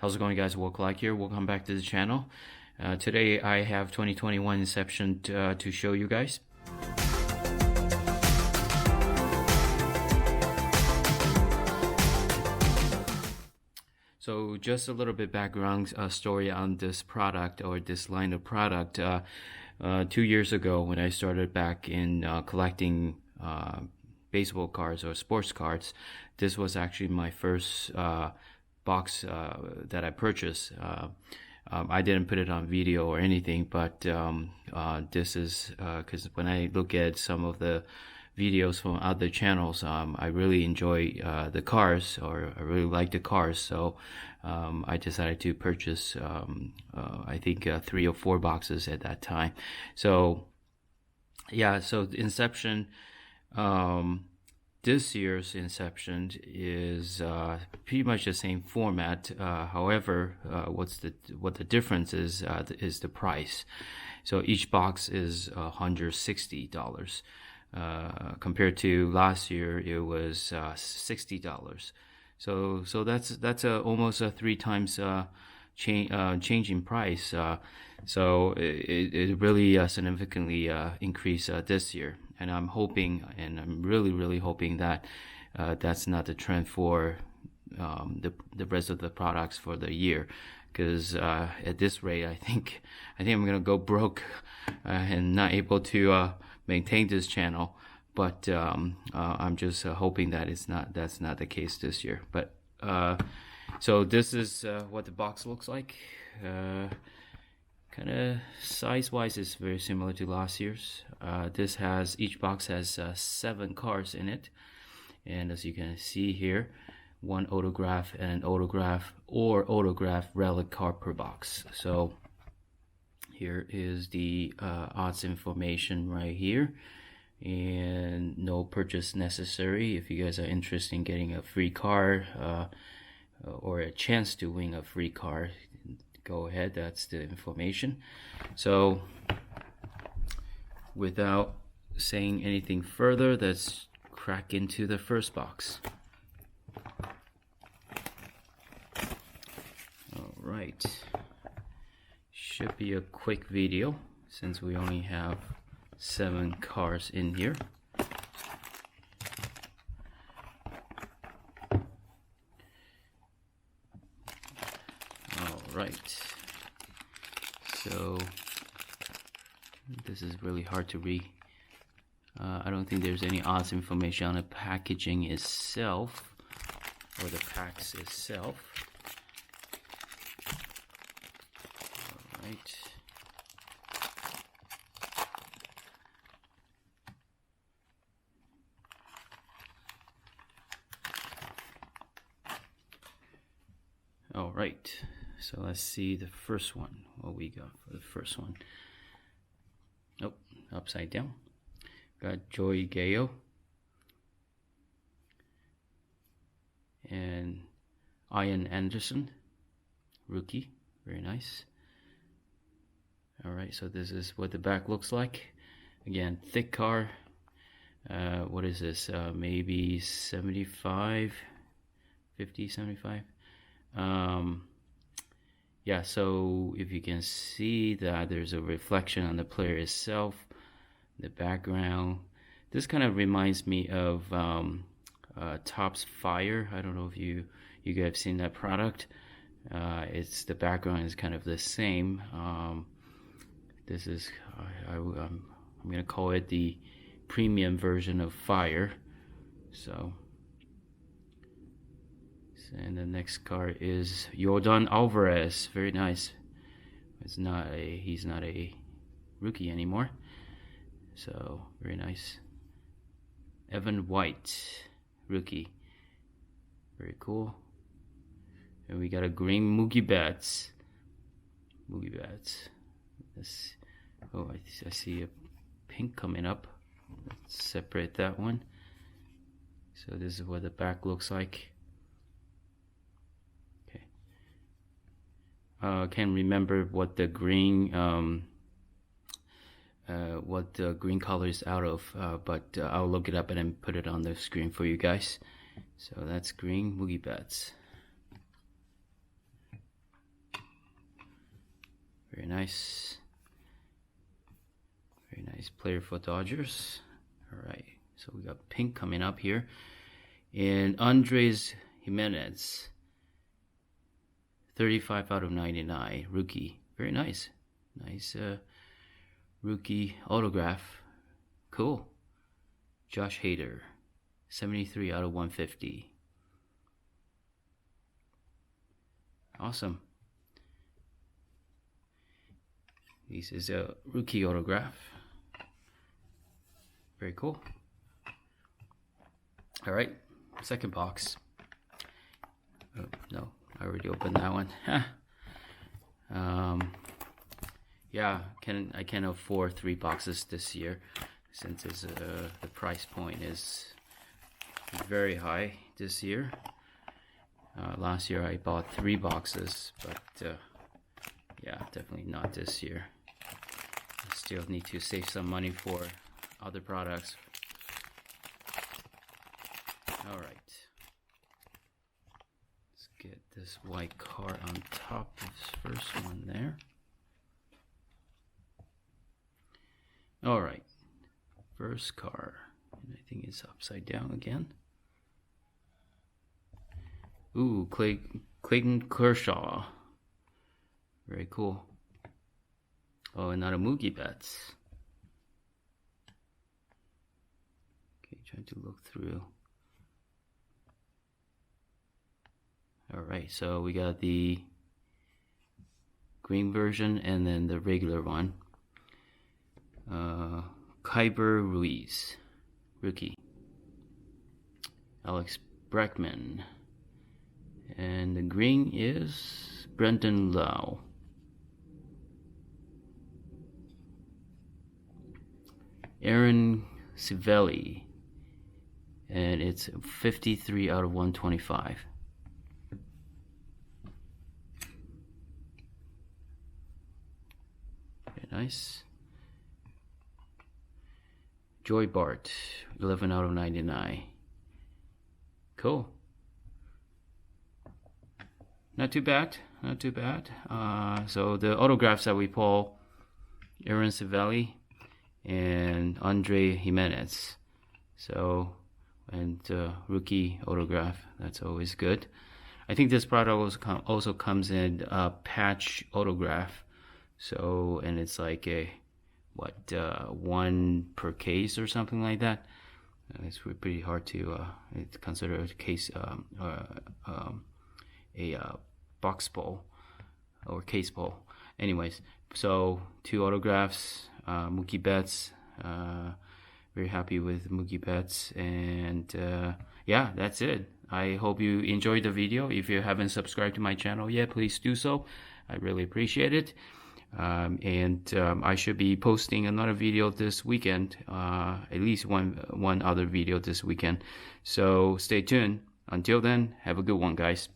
How's it going, guys? Like here. Welcome back to the channel. Today I have 2021 Inception to show you guys. So just a little bit background story on this product or this line of product. 2 years ago when I started back in collecting baseball cards or sports cards, this was actually my first box that I purchased. I didn't put it on video or anything, but this is because when I look at some of the videos from other channels, I really enjoy the cars, or I really like the cars, so I decided to purchase I think 3 or 4 boxes at that time. So yeah, so Inception, this year's Inception is pretty much the same format. However, what the difference is the price. So each box is $160. Compared to last year, it was $60. So that's almost a 3 times change in price. So it really significantly increased this year. And I'm hoping, and I'm really hoping that that's not the trend for the rest of the products for the year, because at this rate, I think I'm gonna go broke and not able to maintain this channel. But I'm just hoping that that's not the case this year. But so this is what the box looks like. Kind of size-wise is very similar to last year's. Each box has 7 cards in it, and as you can see here, 1 autograph and an autograph or autograph relic card per box. So here is the odds information right here, and no purchase necessary. If you guys are interested in getting a free card or a chance to win a free card, go ahead. That's the information. So without saying anything further, let's crack into the first box. All right, should be a quick video since we only have 7 cards in here. Right, so this is really hard to read. I don't think there's any odds information on the packaging itself or the packs itself. All right. All right. So let's see the first one. What we got for the first one? Oh, upside down. Got Joey Gallo and Ian Anderson, rookie. Very nice. All right, so this is what the back looks like. Again, thick card. What is this? Maybe 75, 50, 75. Yeah, so if you can see that there's a reflection on the player itself, the background. This kind of reminds me of Topps Fire. I don't know if you guys have seen that product. It's the background is kind of the same. This is I'm gonna call it the premium version of Fire. So. And the next card is Yordan Alvarez. Very nice. He's not a rookie anymore. So very nice. Evan White, rookie. Very cool. And we got a green Mookie Betts. Oh, I see a pink coming up. Let's separate that one. So this is what the back looks like. Can't remember what the green color is out of, but I'll look it up and then put it on the screen for you guys. So that's green Mookie Betts. nice. Very nice player for Dodgers. All right, so we got pink coming up here. And Andres Jimenez, 35 out of 99, rookie. Very nice. Nice rookie autograph. Cool. Josh Hader, 73 out of 150. Awesome. This is a rookie autograph. Very cool. All right, second box. Oh, no, I already opened that one. Yeah, I can't afford 3 boxes this year since the price point is very high this year. Last year I bought 3 boxes, but yeah, definitely not this year. I still need to save some money for other products. All right, let's get this white card on top of this first one there. All right, first card, and I think it's upside down again. Ooh, Clayton Kershaw. Very cool. Oh, and not a Mookie Betts. Okay, trying to look through. All right, so we got the green version and then the regular one. Kyber Ruiz, rookie. Alex Bregman. And the green is Brendan Lau. Aaron Civelli. And it's 53 out of 125. Very nice. Joy Bart, 11 out of 99. Cool. Not too bad, not too bad. So the autographs that we pull, Aaron Civelli and Andre Jimenez. So, and rookie autograph, that's always good. I think this product also comes in a patch autograph. So, and it's like a, what, 1 per case or something like that. It's pretty hard to consider a case, a box pull or case pull. Anyways, so 2 autographs, Mookie Betts. Very happy with Mookie Betts, and yeah, that's it. I hope you enjoyed the video. If you haven't subscribed to my channel yet, please do so. I really appreciate it. I should be posting another video this weekend, at least one other video this weekend. So stay tuned. Until then, have a good one, guys.